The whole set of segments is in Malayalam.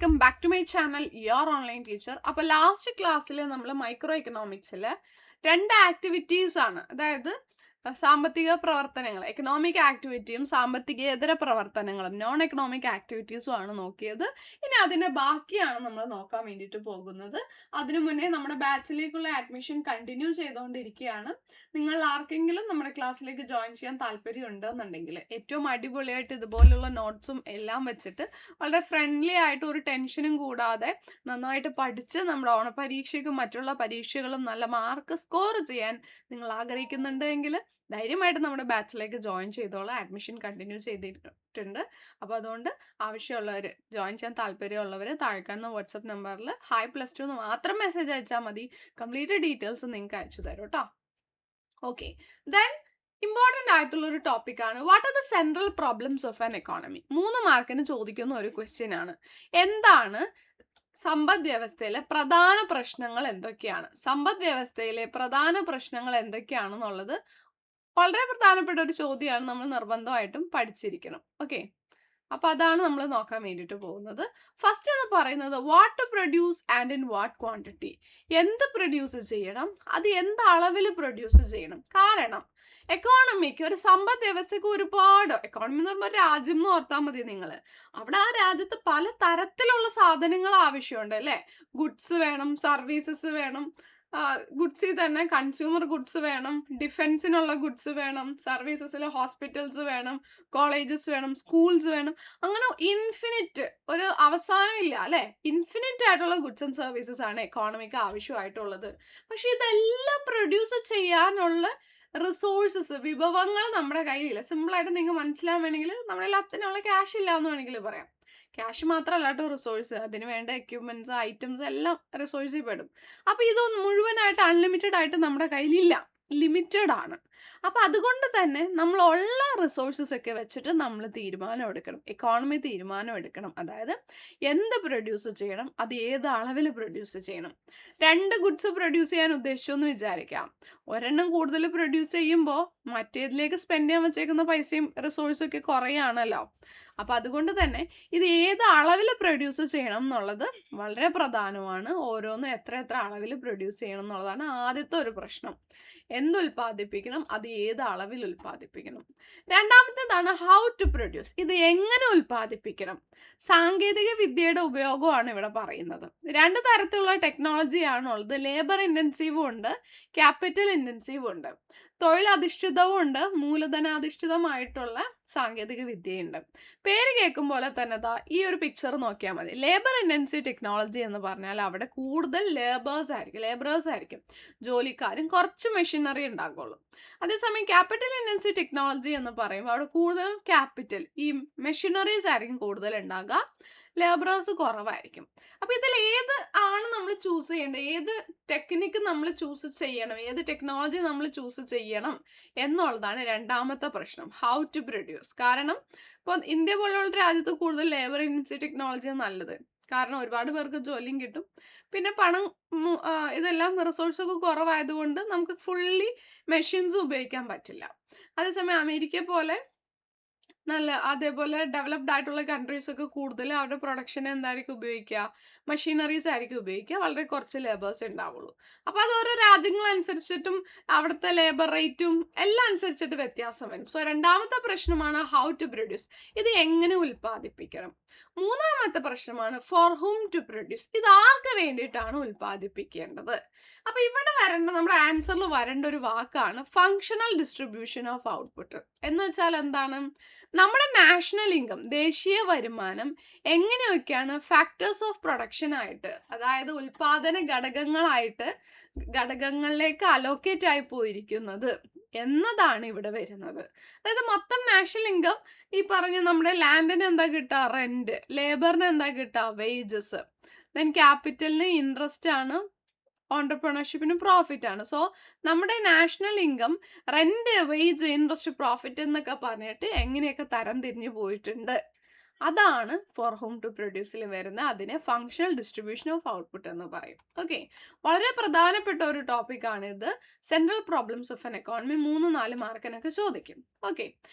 Welcome back to my channel your online teacher. അപ്പോൾ ലാസ്റ്റ് ക്ലാസ്സിൽ നമ്മൾ മൈക്രോ എക്കണോമിക്സിൽ 2 ആക്ടിവിറ്റീസ് ആണ്, അതായത് സാമ്പത്തിക പ്രവർത്തനങ്ങൾ, എക്കണോമിക് ആക്ടിവിറ്റിയും സാമ്പത്തികേതര പ്രവർത്തനങ്ങളും നോൺ എക്കണോമിക് ആക്ടിവിറ്റീസും ആണ് നോക്കിയത്. ഇനി അതിൻ്റെ ബാക്കിയാണ് നമ്മൾ നോക്കാൻ വേണ്ടിയിട്ട് പോകുന്നത്. അതിനു മുന്നേ നമ്മുടെ ബാച്ചിലേക്കുള്ള അഡ്മിഷൻ കണ്ടിന്യൂ ചെയ്തുകൊണ്ടിരിക്കുകയാണ്. നിങ്ങൾ ആർക്കെങ്കിലും നമ്മുടെ ക്ലാസ്സിലേക്ക് ജോയിൻ ചെയ്യാൻ താല്പര്യം ഉണ്ടെന്നുണ്ടെങ്കിൽ ഏറ്റവും അടിപൊളിയായിട്ട് ഇതുപോലുള്ള നോട്ട്സും എല്ലാം വെച്ചിട്ട് വളരെ ഫ്രണ്ട്ലി ആയിട്ട് ഒരു ടെൻഷനും കൂടാതെ നന്നായിട്ട് പഠിച്ച് നമ്മുടെ ഓണപരീക്ഷയ്ക്കും മറ്റുള്ള പരീക്ഷകളും നല്ല മാർക്ക് സ്കോർ ചെയ്യാൻ നിങ്ങൾ ആഗ്രഹിക്കുന്നുണ്ടെങ്കിൽ ധൈര്യമായിട്ട് നമ്മുടെ ബാച്ചിലേക്ക് ജോയിൻ ചെയ്തോളാം. അഡ്മിഷൻ കണ്ടിന്യൂ ചെയ്തിട്ടുണ്ട്. അപ്പോൾ അതുകൊണ്ട് ആവശ്യമുള്ളവർ, ജോയിൻ ചെയ്യാൻ താല്പര്യമുള്ളവർ താഴെ കാണുന്ന വാട്സപ്പ് നമ്പറിൽ hi+2 എന്ന് മാത്രം മെസ്സേജ് അയച്ചാൽ മതി. കംപ്ലീറ്റ് ഡീറ്റെയിൽസ് നിങ്ങൾക്ക് അയച്ചു തരും കേട്ടോ. ഓക്കെ, ദെൻ ഇമ്പോർട്ടൻ്റ് ആയിട്ടുള്ള ഒരു ടോപ്പിക്കാണ് what are the central problems of an economy. 3 മാർക്കിന് ചോദിക്കുന്ന ഒരു ക്വസ്റ്റ്യൻ ആണ്. എന്താണ് സമ്പദ് വ്യവസ്ഥയിലെ പ്രധാന പ്രശ്നങ്ങൾ എന്തൊക്കെയാണ്? സമ്പദ് വ്യവസ്ഥയിലെ പ്രധാന പ്രശ്നങ്ങൾ എന്തൊക്കെയാണെന്നുള്ളത് വളരെ പ്രധാനപ്പെട്ട ഒരു ചോദ്യമാണ്. നമ്മൾ നിർബന്ധമായിട്ടും പഠിച്ചിരിക്കണം. ഓക്കെ, അപ്പോൾ അതാണ് നമ്മൾ നോക്കാൻ വേണ്ടിയിട്ട് പോകുന്നത്. ഫസ്റ്റ് എന്ന് പറയുന്നത് what to produce and in what quantity. എന്ത് പ്രൊഡ്യൂസ് ചെയ്യണം, അത് എന്ത് അളവിൽ പ്രൊഡ്യൂസ് ചെയ്യണം. കാരണം എക്കോണമിക്ക്, ഒരു സമ്പദ് വ്യവസ്ഥയ്ക്ക് ഒരുപാട്, എക്കോണമി എന്ന് പറയുമ്പോൾ രാജ്യം എന്ന് ഓർത്താൽ മതി നിങ്ങൾ. അവിടെ ആ രാജ്യത്ത് പല തരത്തിലുള്ള സാധനങ്ങൾ ആവശ്യമുണ്ട് അല്ലേ. ഗുഡ്സ് വേണം, സർവീസസ് വേണം. ഗുഡ്സിൽ തന്നെ കൺസ്യൂമർ ഗുഡ്സ് വേണം, ഡിഫെൻസിനുള്ള ഗുഡ്സ് വേണം, സർവീസസിൽ ഹോസ്പിറ്റൽസ് വേണം, കോളേജസ് വേണം, സ്കൂൾസ് വേണം. അങ്ങനെ ഇൻഫിനിറ്റ്, ഒരു അവസാനം ഇല്ല അല്ലേ. ഇൻഫിനിറ്റ് ആയിട്ടുള്ള ഗുഡ്സ് ആൻഡ് സർവീസസ് ആണ് എക്കോണമിക്ക് ആവശ്യമായിട്ടുള്ളത്. പക്ഷെ ഇതെല്ലാം പ്രൊഡ്യൂസ് ചെയ്യാനുള്ള റിസോഴ്സസ്, വിഭവങ്ങൾ നമ്മുടെ കയ്യിലില്ല. സിമ്പിളായിട്ട് നിങ്ങൾക്ക് മനസ്സിലാൻ വേണമെങ്കിൽ നമ്മുടെ കയ്യിൽ അത്തിനുള്ള ക്യാഷ് ഇല്ല എന്ന് വേണമെങ്കിൽ പറയാം. ക്യാഷ് മാത്രമല്ല കേട്ടോ റിസോഴ്സ്, അതിന് വേണ്ട എക്യുപ്മെൻറ്റ്സ്, ഐറ്റംസ് എല്ലാം റിസോഴ്സിൽ പെടും. അപ്പോൾ ഇതൊന്നും മുഴുവനായിട്ട് അൺലിമിറ്റഡ് ആയിട്ട് നമ്മുടെ കയ്യിലില്ല, ലിമിറ്റഡ് ആണ്. അപ്പോൾ അതുകൊണ്ട് തന്നെ നമ്മളുള്ള റിസോഴ്സസ് ഒക്കെ വെച്ചിട്ട് നമ്മൾ തീരുമാനം എടുക്കണം, എക്കോണമി തീരുമാനം എടുക്കണം. അതായത് എന്ത് പ്രൊഡ്യൂസ് ചെയ്യണം, അത് ഏത് അളവിൽ പ്രൊഡ്യൂസ് ചെയ്യണം. 2 ഗുഡ്സ് പ്രൊഡ്യൂസ് ചെയ്യാൻ ഉദ്ദേശിച്ചു എന്ന് വിചാരിക്കാം. ഒരെണ്ണം കൂടുതൽ പ്രൊഡ്യൂസ് ചെയ്യുമ്പോൾ മറ്റേതിലേക്ക് സ്പെൻഡ് ചെയ്യാൻ വെച്ചേക്കുന്ന പൈസയും റിസോഴ്സും ഒക്കെ കുറയാണല്ലോ. അപ്പോൾ അതുകൊണ്ട് തന്നെ ഇത് ഏത് അളവിൽ പ്രൊഡ്യൂസ് ചെയ്യണം എന്നുള്ളത് വളരെ പ്രധാനമാണ്. ഓരോന്നും എത്ര അളവിൽ പ്രൊഡ്യൂസ് ചെയ്യണം എന്നുള്ളതാണ് ആദ്യത്തെ ഒരു പ്രശ്നം. എന്ത് ഉൽപ്പാദിപ്പിക്കണം, അത് ഏത് അളവിൽ ഉൽപ്പാദിപ്പിക്കണം. രണ്ടാമത്തേതാണ് ഹൗ ടു പ്രൊഡ്യൂസ്, ഇത് എങ്ങനെ ഉൽപ്പാദിപ്പിക്കണം. സാങ്കേതിക വിദ്യയുടെ ഉപയോഗമാണ് ഇവിടെ പറയുന്നത്. 2 തരത്തിലുള്ള ടെക്നോളജിയാണുള്ളത്. ലേബർ ഇൻറ്റൻസീവും ഉണ്ട്, ക്യാപിറ്റൽ ഇൻറ്റൻസീവും ഉണ്ട്. തൊഴിലധിഷ്ഠിതവും ഉണ്ട്, മൂലധനാധിഷ്ഠിതമായിട്ടുള്ള സാങ്കേതിക വിദ്യയുണ്ട്. പേര് കേൾക്കും പോലെ തന്നെ ഈ ഒരു പിക്ചർ നോക്കിയാൽ മതി. ലേബർ ഇൻറ്റൻസീവ് ടെക്നോളജി എന്ന് പറഞ്ഞാൽ അവിടെ കൂടുതൽ ലേബേഴ്സ് ആയിരിക്കും, ജോലിക്കാരും കുറച്ച് മെഷീനറി ഉണ്ടാകുള്ളൂ. അതേസമയം ക്യാപിറ്റൽ ഇൻറ്റൻസീവ് ടെക്നോളജി എന്ന് പറയുമ്പോൾ അവിടെ കൂടുതൽ ക്യാപിറ്റൽ, ഈ മെഷീനറീസ് ആയിരിക്കും കൂടുതൽ ഉണ്ടാകുക, ലേബറേഴ്സ് കുറവായിരിക്കും. അപ്പോൾ ഇതിൽ ഏത് ആണ് നമ്മൾ ചൂസ് ചെയ്യേണ്ടത്, ഏത് ടെക്നിക്ക് നമ്മൾ ചൂസ് ചെയ്യണം, ഏത് ടെക്നോളജി നമ്മൾ ചൂസ് ചെയ്യണം എന്നുള്ളതാണ് രണ്ടാമത്തെ പ്രശ്നം, ഹൗ ടു പ്രൊഡ്യൂസ്. കാരണം ഇപ്പോൾ ഇന്ത്യ പോലുള്ള രാജ്യത്ത് കൂടുതൽ ലേബർ ഇൻറ്റൻസീവ് ടെക്നോളജിയാണ് നല്ലത്. കാരണം ഒരുപാട് പേർക്ക് ജോലിയും കിട്ടും, പിന്നെ പണം, ഇതെല്ലാം റിസോഴ്സൊക്കെ കുറവായതുകൊണ്ട് നമുക്ക് ഫുള്ളി മെഷീൻസ് ഉപയോഗിക്കാൻ പറ്റില്ല. അതേസമയം അമേരിക്ക പോലെ അതേപോലെ ഡെവലപ്ഡ് ആയിട്ടുള്ള കൺട്രീസൊക്കെ കൂടുതൽ അവരുടെ പ്രൊഡക്ഷൻ എന്തായിരിക്കും ഉപയോഗിക്കുക, മെഷീനറീസ് ആയിരിക്കും ഉപയോഗിക്കുക, വളരെ കുറച്ച് ലേബേഴ്സ് ഉണ്ടാവുള്ളൂ. അപ്പോൾ അത് ഓരോ രാജ്യങ്ങളനുസരിച്ചിട്ടും അവിടുത്തെ ലേബർ റേറ്റും എല്ലാം അനുസരിച്ചിട്ട് വ്യത്യാസം വരും. സോ രണ്ടാമത്തെ പ്രശ്നമാണ് ഹൗ ടു പ്രൊഡ്യൂസ്, ഇത് എങ്ങനെ ഉൽപ്പാദിപ്പിക്കണം. മൂന്നാമത്തെ പ്രശ്നമാണ് ഫോർ ഹൂം ടു പ്രൊഡ്യൂസ്, ഇത് ആർക്ക് വേണ്ടിയിട്ടാണ് ഉൽപ്പാദിപ്പിക്കേണ്ടത്. അപ്പോൾ ഇവിടെ നമ്മുടെ ആൻസറിൽ വരേണ്ട ഒരു വാക്കാണ് ഫങ്ഷണൽ ഡിസ്ട്രിബ്യൂഷൻ ഓഫ് ഔട്ട്പുട്ട്. എന്ന് വെച്ചാൽ എന്താണ്, നമ്മുടെ നാഷണൽ ഇൻകം, ദേശീയ വരുമാനം എങ്ങനെയൊക്കെയാണ് ഫാക്ടേഴ്സ് ഓഫ് പ്രൊഡക്ഷൻ ആയിട്ട്, അതായത് ഉൽപാദന ഘടകങ്ങളിലേക്ക് അലോക്കേറ്റ് ആയി പോയിരിക്കുന്നത് എന്നതാണ് ഇവിടെ വരുന്നത്. അതായത് മൊത്തം നാഷണൽ ഇൻകം, ഈ പറഞ്ഞ നമ്മുടെ ലാൻഡിന് എന്താ കിട്ടുക, റെന്റ്, ലേബറിന് എന്താ കിട്ടുക, വേജസ്, ദെൻ ക്യാപിറ്റലിന് ഇൻട്രസ്റ്റ് ആണ്, ഓണ്ടർപ്രണർഷിപ്പിന് പ്രോഫിറ്റ് ആണ്. സോ നമ്മുടെ national income rent, wage, interest, profit എന്നൊക്കെ പറഞ്ഞിട്ട് എങ്ങനെയൊക്കെ തരം തിരിഞ്ഞു പോയിട്ടുണ്ട്. അതാണ് ഫോർ ഹോം ടു പ്രൊഡ്യൂസിൽ വരുന്ന അതിനെ ഫങ്ഷണൽ ഡിസ്ട്രിബ്യൂഷൻ ഓഫ് ഔട്ട്പുട്ട് എന്ന് പറയും. ഓക്കെ, വളരെ പ്രധാനപ്പെട്ട ഒരു ടോപ്പിക്കാണ് ഇത്. Central problems of N economy 3-4 മാർക്കിനൊക്കെ ചോദിക്കും. ഓക്കെ,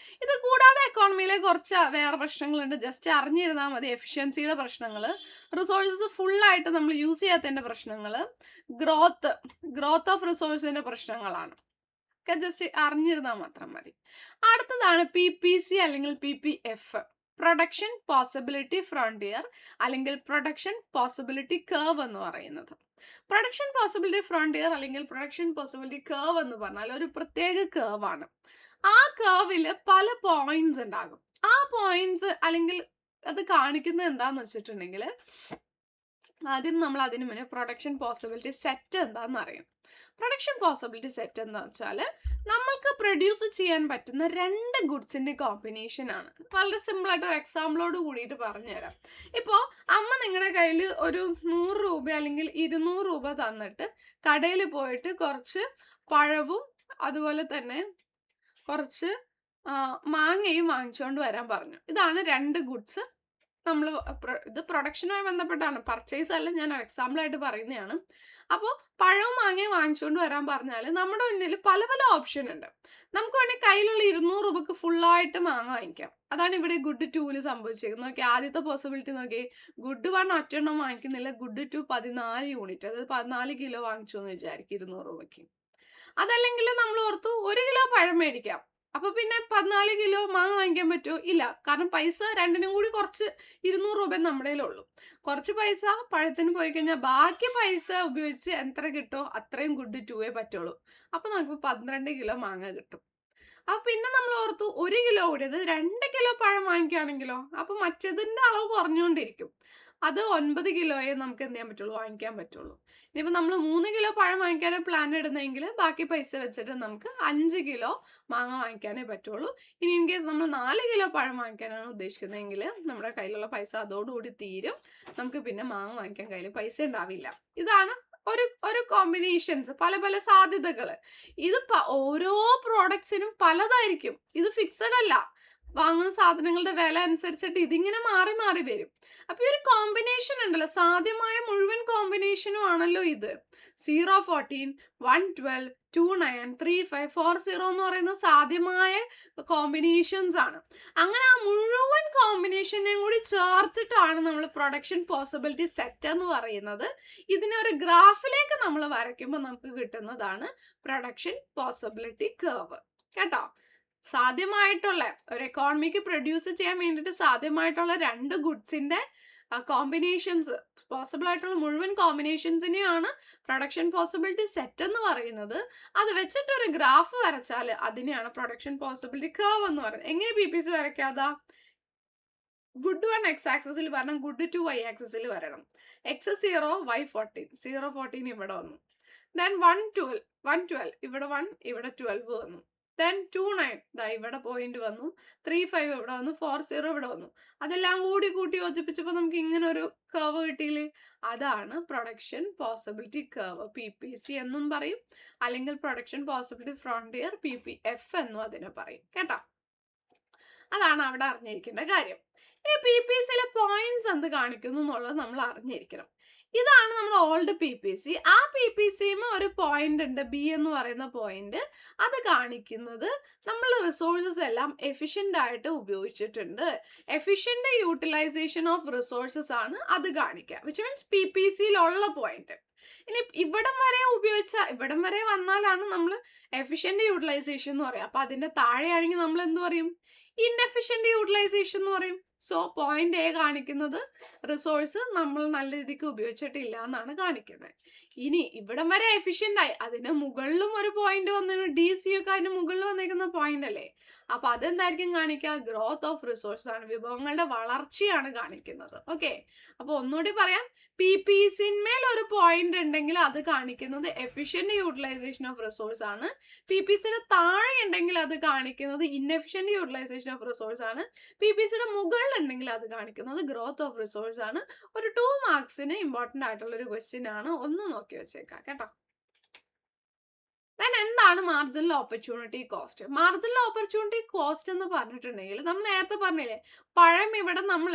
ഇത് കൂടാതെ എക്കോണമിയിലെ കുറച്ച് വേറെ പ്രശ്നങ്ങളുണ്ട്, ജസ്റ്റ് അറിഞ്ഞിരുന്നാൽ മതി. എഫിഷ്യൻസിയുടെ പ്രശ്നങ്ങൾ, റിസോഴ്സസ് ഫുള്ളായിട്ട് നമ്മൾ യൂസ് ചെയ്യാത്തതിൻ്റെ പ്രശ്നങ്ങൾ, ഗ്രോത്ത് ഓഫ് റിസോഴ്സിൻ്റെ പ്രശ്നങ്ങളാണ്. ഒക്കെ ജസ്റ്റ് അറിഞ്ഞിരുന്നാൽ മാത്രം മതി. അടുത്തതാണ് PPC അല്ലെങ്കിൽ PPF, പ്രൊഡക്ഷൻ പോസിബിലിറ്റി ഫ്രോണ്ടിയർ അല്ലെങ്കിൽ പ്രൊഡക്ഷൻ പോസിബിലിറ്റി കർവ് എന്ന് പറയുന്നത്. പ്രൊഡക്ഷൻ പോസിബിലിറ്റി ഫ്രോണ്ടിയർ അല്ലെങ്കിൽ പ്രൊഡക്ഷൻ പോസിബിലിറ്റി കർവ് എന്ന് പറഞ്ഞാൽ ഒരു പ്രത്യേക കർവാണ്. ആ കർവിൽ പല പോയിന്റ്സ് ഉണ്ടാകും. ആ പോയിന്റ്സ് അല്ലെങ്കിൽ അത് കാണിക്കുന്നത് എന്താന്ന് വെച്ചിട്ടുണ്ടെങ്കിൽ, ആദ്യം നമ്മൾ അതിന് മുന്നേ പ്രൊഡക്ഷൻ പോസിബിലിറ്റി സെറ്റ് എന്താണെന്ന് അറിയാം. പ്രൊഡക്ഷൻ പോസിബിലിറ്റി സെറ്റ് എന്താ വെച്ചാൽ നമ്മൾക്ക് പ്രൊഡ്യൂസ് ചെയ്യാൻ പറ്റുന്ന 2 ഗുഡ്സിന്റെ കോമ്പിനേഷൻ ആണ്. വളരെ സിമ്പിൾ ആയിട്ട് ഒരു എക്സാമ്പിളോട് കൂടിയിട്ട് പറഞ്ഞുതരാം. ഇപ്പോൾ അമ്മ നിങ്ങളുടെ കയ്യിൽ ഒരു 100 രൂപ അല്ലെങ്കിൽ 200 രൂപ തന്നിട്ട് കടയിൽ പോയിട്ട് കുറച്ച് പഴവും അതുപോലെ തന്നെ കുറച്ച് മാങ്ങയും വാങ്ങിച്ചുകൊണ്ട് വരാൻ പറഞ്ഞു. ഇതാണ് 2 ഗുഡ്സ്. നമ്മൾ ഇത് പ്രൊഡക്ഷനുമായി ബന്ധപ്പെട്ടാണ്, പർച്ചേസ് അല്ല, ഞാൻ എക്സാമ്പിളായിട്ട് പറയുന്നതാണ്. അപ്പോൾ പഴവും മാങ്ങയും വാങ്ങിച്ചുകൊണ്ട് വരാൻ പറഞ്ഞാൽ നമ്മുടെ മുന്നിൽ പല പല ഓപ്ഷൻ ഉണ്ട്. നമുക്ക് വേണമെങ്കിൽ കയ്യിലുള്ള 200 രൂപക്ക് ഫുള്ളായിട്ട് മാങ്ങ വാങ്ങിക്കാം. അതാണ് ഇവിടെ ഗുഡ് 2ൽ സംഭവിച്ചേക്കുന്നത്. നോക്കി, ആദ്യത്തെ പോസിബിലിറ്റി നോക്കി, ഗുഡ് 1 ഒറ്റെണ്ണം വാങ്ങിക്കുന്നില്ല, ഗുഡ് 2 14 യൂണിറ്റ്, അതായത് 14 കിലോ വാങ്ങിച്ചു എന്ന് വിചാരിക്കും 200 രൂപയ്ക്ക്. അതല്ലെങ്കിൽ നമ്മൾ ഓർത്തു 1 കിലോ പഴം മേടിക്കാം, അപ്പൊ പിന്നെ 14 കിലോ മാങ്ങ വാങ്ങിക്കാൻ പറ്റുമോ? ഇല്ല, കാരണം പൈസ രണ്ടിനും കൂടി കുറച്ച് 200 രൂപ നമ്മുടെ കയ്യിലുള്ളൂ. കുറച്ച് പൈസ പഴത്തിന് പോയി കഴിഞ്ഞാൽ ബാക്കി പൈസ ഉപയോഗിച്ച് എത്ര കിട്ടോ അത്രയും ഗുഡ് 2 പറ്റുള്ളൂ. അപ്പൊ നമുക്ക് 12 കിലോ മാങ്ങ കിട്ടും. അപ്പൊ പിന്നെ നമ്മൾ ഓർത്തു 1 കിലോ കൂടി, അത് 2 കിലോ പഴം വാങ്ങിക്കുകയാണെങ്കിലോ, അപ്പൊ മറ്റേതിന്റെ അളവ് കുറഞ്ഞുകൊണ്ടിരിക്കും. അത് 9 കിലോയെ നമുക്ക് എന്ത് ചെയ്യാൻ പറ്റുള്ളൂ, വാങ്ങിക്കാൻ പറ്റുള്ളൂ. ഇനിയിപ്പോൾ നമ്മൾ 3 കിലോ പഴം വാങ്ങിക്കാനാണ് പ്ലാൻ ഇടുന്നതെങ്കിൽ ബാക്കി പൈസ വെച്ചിട്ട് നമുക്ക് 5 കിലോ മാങ്ങ വാങ്ങിക്കാനേ പറ്റുള്ളൂ. ഇനി ഇൻ കേസ് നമ്മൾ 4 കിലോ പഴം വാങ്ങിക്കാനാണ് ഉദ്ദേശിക്കുന്നതെങ്കിൽ നമ്മുടെ കയ്യിലുള്ള പൈസ അതോടുകൂടി തീരും. നമുക്ക് പിന്നെ മാങ്ങ വാങ്ങിക്കാൻ കയ്യിൽ പൈസ ഉണ്ടാവില്ല. ഇതാണ് ഒരു കോമ്പിനേഷൻസ്, പല പല സാധ്യതകൾ. ഇത് ഓരോ പ്രോഡക്ട്സിനും പലതായിരിക്കും. ഇത് ഫിക്സഡ് അല്ല. വാങ്ങുന്ന സാധനങ്ങളുടെ വില അനുസരിച്ചിട്ട് ഇതിങ്ങനെ മാറി മാറി വരും. അപ്പൊ ഈ ഒരു കോമ്പിനേഷൻ ഉണ്ടല്ലോ, സാധ്യമായ മുഴുവൻ കോമ്പിനേഷനും ആണല്ലോ ഇത്. 0-14, 112, 29, 35, 40 എന്ന് പറയുന്ന സാധ്യമായ കോമ്പിനേഷൻസ് ആണ്. അങ്ങനെ ആ മുഴുവൻ കോമ്പിനേഷനെയും കൂടി ചേർത്തിട്ടാണ് നമ്മൾ പ്രൊഡക്ഷൻ പോസിബിലിറ്റി സെറ്റ് എന്ന് പറയുന്നത്. ഇതിനെ ഒരു ഗ്രാഫിലേക്ക് നമ്മൾ വരയ്ക്കുമ്പോൾ നമുക്ക് കിട്ടുന്നതാണ് പ്രൊഡക്ഷൻ പോസിബിലിറ്റി കർവ്. കേട്ടോ, സാധ്യമായിട്ടുള്ള ഒരു എക്കോണമിക്ക് പ്രൊഡ്യൂസ് ചെയ്യാൻ വേണ്ടിയിട്ട് സാധ്യമായിട്ടുള്ള 2 ഗുഡ്സിന്റെ കോമ്പിനേഷൻസ്, പോസിബിൾ ആയിട്ടുള്ള മുഴുവൻ കോമ്പിനേഷൻസിനെയാണ് പ്രൊഡക്ഷൻ പോസിബിലിറ്റി സെറ്റ് എന്ന് പറയുന്നത്. അത് വെച്ചിട്ട് ഒരു ഗ്രാഫ് വരച്ചാൽ അതിനെയാണ് പ്രൊഡക്ഷൻ പോസിബിലിറ്റി കർവ് എന്ന് പറയുന്നത്. എങ്ങനെ PPC വരയ്ക്കാതാ? ഗുഡ് 1 X ആക്സിസിൽ വരണം, ഗുഡ് 2 Y ആക്സിസിൽ വരണം. X0, Y14, 0-14 ഇവിടെ വന്നു. ദെൻ 112 ഇവിടെ 1, ഇവിടെ 12 വന്നു. ദെൻ 29 ദാ ഇവിടെ പോയിന്റ് വന്നു. 35 ഇവിടെ വന്നു. 40 ഇവിടെ വന്നു. അതെല്ലാം കൂടി കൂട്ടി യോജിപ്പിച്ചപ്പോൾ നമുക്ക് ഇങ്ങനെ ഒരു കർവ് കിട്ടിയില്ലേ? അതാണ് പ്രൊഡക്ഷൻ പോസിബിലിറ്റി കർവ്. PPC എന്നും പറയും, അല്ലെങ്കിൽ പ്രൊഡക്ഷൻ പോസിബിലിറ്റി ഫ്രോണ്ടിയർ, PPF എന്നും അതിനെ പറയും. കേട്ടോ, അതാണ് അവിടെ അറിഞ്ഞിരിക്കേണ്ട കാര്യം. ഈ PPCയിലെ പോയിന്റ്സ് എന്ത് കാണിക്കുന്നു എന്നുള്ളത് നമ്മൾ അറിഞ്ഞിരിക്കണം. ഇതാണ് നമ്മൾ ഓൾഡ് PPC. ആ PPCയും ഒരു പോയിന്റ് ഉണ്ട്, B എന്ന് പറയുന്ന പോയിന്റ്. അത് കാണിക്കുന്നത് നമ്മൾ റിസോഴ്സസ് എല്ലാം എഫിഷ്യന്റ് ആയിട്ട് ഉപയോഗിച്ചിട്ടുണ്ട്. എഫിഷ്യന്റ് യൂട്ടിലൈസേഷൻ ഓഫ് റിസോഴ്സസ് ആണ് അത് കാണിക്കുക, വിച്ച് മീൻസ് PPCയിലുള്ള പോയിന്റ്. ഇനി ഇവിടം വരെ വന്നാലാണ് നമ്മൾ എഫിഷ്യന്റ് യൂട്ടിലൈസേഷൻ എന്ന് പറയാം. അപ്പൊ അതിന്റെ താഴെയാണെങ്കിൽ നമ്മൾ എന്ത് പറയും? ഇൻഎഫിഷ്യന്റ് യൂട്ടിലൈസേഷൻ എന്ന് പറയും. സോ പോയിന്റ് A കാണിക്കുന്നത് റിസോഴ്സ് നമ്മൾ നല്ല രീതിക്ക് ഉപയോഗിച്ചിട്ടില്ല എന്നാണ് കാണിക്കുന്നത്. ഇനി ഇവിടം വരെ എഫിഷ്യന്റ് ആയി, അതിന് മുകളിലും ഒരു പോയിന്റ് വന്നു, DC ഒക്കെ അതിന് മുകളിൽ വന്നിരിക്കുന്ന പോയിന്റ് അല്ലേ. അപ്പൊ അതെന്തായിരിക്കും കാണിക്കുക? ഗ്രോത്ത് ഓഫ് റിസോഴ്സ് ആണ്, വിഭവങ്ങളുടെ വളർച്ചയാണ് കാണിക്കുന്നത്. ഓക്കെ, അപ്പൊ ഒന്നുകൂടി പറയാം, PPCന്മേൽ ഒരു പോയിന്റ് ഉണ്ടെങ്കിൽ അത് കാണിക്കുന്നത് എഫിഷ്യന്റ് യൂട്ടിലൈസേഷൻ ഓഫ് റിസോഴ്സ് ആണ്. PPCയുടെ താഴെ ഉണ്ടെങ്കിൽ അത് കാണിക്കുന്നത് ഇൻഎഫിഷ്യന്റ് യൂട്ടിലൈസേഷൻ ഓഫ് റിസോഴ്സ് ആണ്. PPCയുടെ മുകളിൽ ഉണ്ടെങ്കിൽ അത് കാണിക്കുന്നത് ഗ്രോത്ത് ഓഫ് റിസോഴ്സ് ആണ്. ഒരു 2 മാർക്സിന് ഇമ്പോർട്ടന്റ് ആയിട്ടുള്ള ഒരു ക്വസ്റ്റ്യൻ ആണ്, ഒന്ന് നോക്കി വെച്ചേക്കാം കേട്ടോ. Then എന്താണ് marginal opportunity cost? Marginal opportunity cost എന്ന് പറഞ്ഞിട്ടുണ്ടെങ്കിൽ നമ്മൾ നേരത്തെ പറഞ്ഞില്ലേ, പഴം ഇവിടെ നമ്മൾ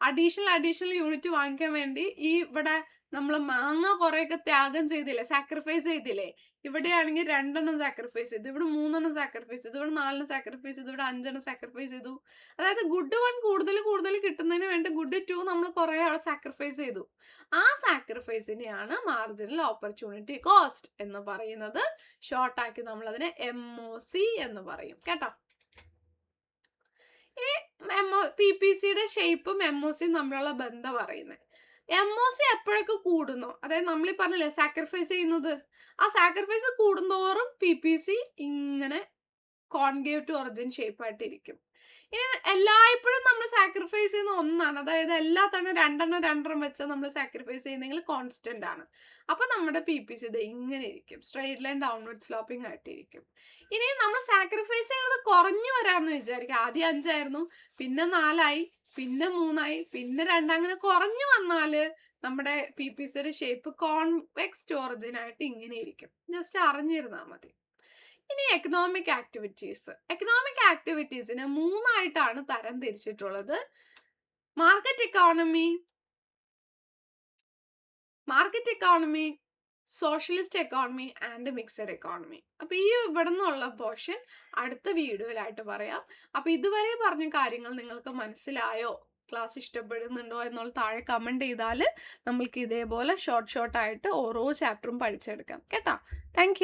അഡീഷണൽ യൂണിറ്റ് വാങ്ങിക്കാൻ വേണ്ടി ഇവിടെ നമ്മൾ മാങ്ങ കുറെയൊക്കെ ത്യാഗം ചെയ്തില്ലേ, സാക്രിഫൈസ് ചെയ്തില്ലേ. ഇവിടെയാണെങ്കിൽ 2 സാക്രിഫൈസ് ചെയ്തു, ഇവിടെ 3 സാക്രിഫൈസ് ചെയ്തു, ഇവിടെ 4 സാക്രിഫൈസ് ചെയ്തു, ഇവിടെ 5 സാക്രിഫൈസ് ചെയ്തു. അതായത് ഗുഡ് 1 കൂടുതൽ കിട്ടുന്നതിന് വേണ്ടി ഗുഡ് 2 നമ്മൾ കുറെ അവിടെ സാക്രിഫൈസ് ചെയ്തു. ആ സാക്രിഫൈസിനെയാണ് മാർജിനൽ ഓപ്പർച്യൂണിറ്റി കോസ്റ്റ് എന്ന് പറയുന്നത്. ഷോർട്ടാക്കി നമ്മൾ അതിനെ MOC എന്ന് പറയും കേട്ടോ. ഈ PPCയുടെ ഷേപ്പും MOCയും തമ്മിലുള്ള ബന്ധം പറയുന്നത്, MOC എപ്പോഴൊക്കെ കൂടുന്നു, അതായത് നമ്മൾ ഈ പറഞ്ഞില്ലേ സാക്രിഫൈസ് ചെയ്യുന്നത്, ആ സാക്രിഫൈസ് കൂടുന്തോറും PPC ഇങ്ങനെ കോൺകേവ് ടു ഒറിജിൻ ഷേപ്പ് ആയിട്ടിരിക്കും. ഇനി എല്ലായ്പ്പോഴും നമ്മൾ സാക്രിഫൈസ് ചെയ്യുന്ന ഒന്നാണ്, അതായത് എല്ലാ തവണ 2 വെച്ച് നമ്മൾ സാക്രിഫൈസ് ചെയ്യുന്നെങ്കിൽ കോൺസ്റ്റന്റ് ആണ്. അപ്പൊ നമ്മുടെ PPC ഇത് ഇങ്ങനെ ഇരിക്കും, സ്ട്രെയിറ്റ് ലൈൻ ഡൗൺവേർഡ് സ്ലോപ്പിംഗ് ആയിട്ടിരിക്കും. ഇനി നമ്മൾ സാക്രിഫൈസ് ചെയ്യുന്നത് കുറഞ്ഞു വരാമെന്ന് വിചാരിക്കും. ആദ്യം 5 ആയിരുന്നു, പിന്നെ 4 ആയി, പിന്നെ 3 ആയി, പിന്നെ 2, അങ്ങനെ കുറഞ്ഞു വന്നാല് നമ്മുടെ PPCയുടെ ഷേപ്പ് കോൺവെക്സ് ടു ഒറിജിൻ ആയിട്ട് ഇങ്ങനെ ഇരിക്കും. ജസ്റ്റ് അറിഞ്ഞിരുന്നാൽ മതി. ഇനി എക്കണോമിക് ആക്ടിവിറ്റീസ്. എക്കണോമിക് ആക്ടിവിറ്റീസിനെ 3 ആയിട്ടാണ് തരം തിരിച്ചിട്ടുള്ളത്: market economy, socialist economy and mixed economy. അപ്പൊ ഈ ഇവിടെ നിന്നുള്ള പോർഷൻ അടുത്ത വീഡിയോയിലായിട്ട് പറയാം. അപ്പൊ ഇതുവരെ പറഞ്ഞ കാര്യങ്ങൾ നിങ്ങൾക്ക് മനസ്സിലായോ, ക്ലാസ് ഇഷ്ടപ്പെടുന്നുണ്ടോ എന്നുള്ള താഴെ കമന്റ് ചെയ്താൽ നമ്മൾക്ക് ഇതേപോലെ ഷോർട്ട് ആയിട്ട് ഓരോ ചാപ്റ്ററും പഠിച്ചെടുക്കാം കേട്ടോ. താങ്ക്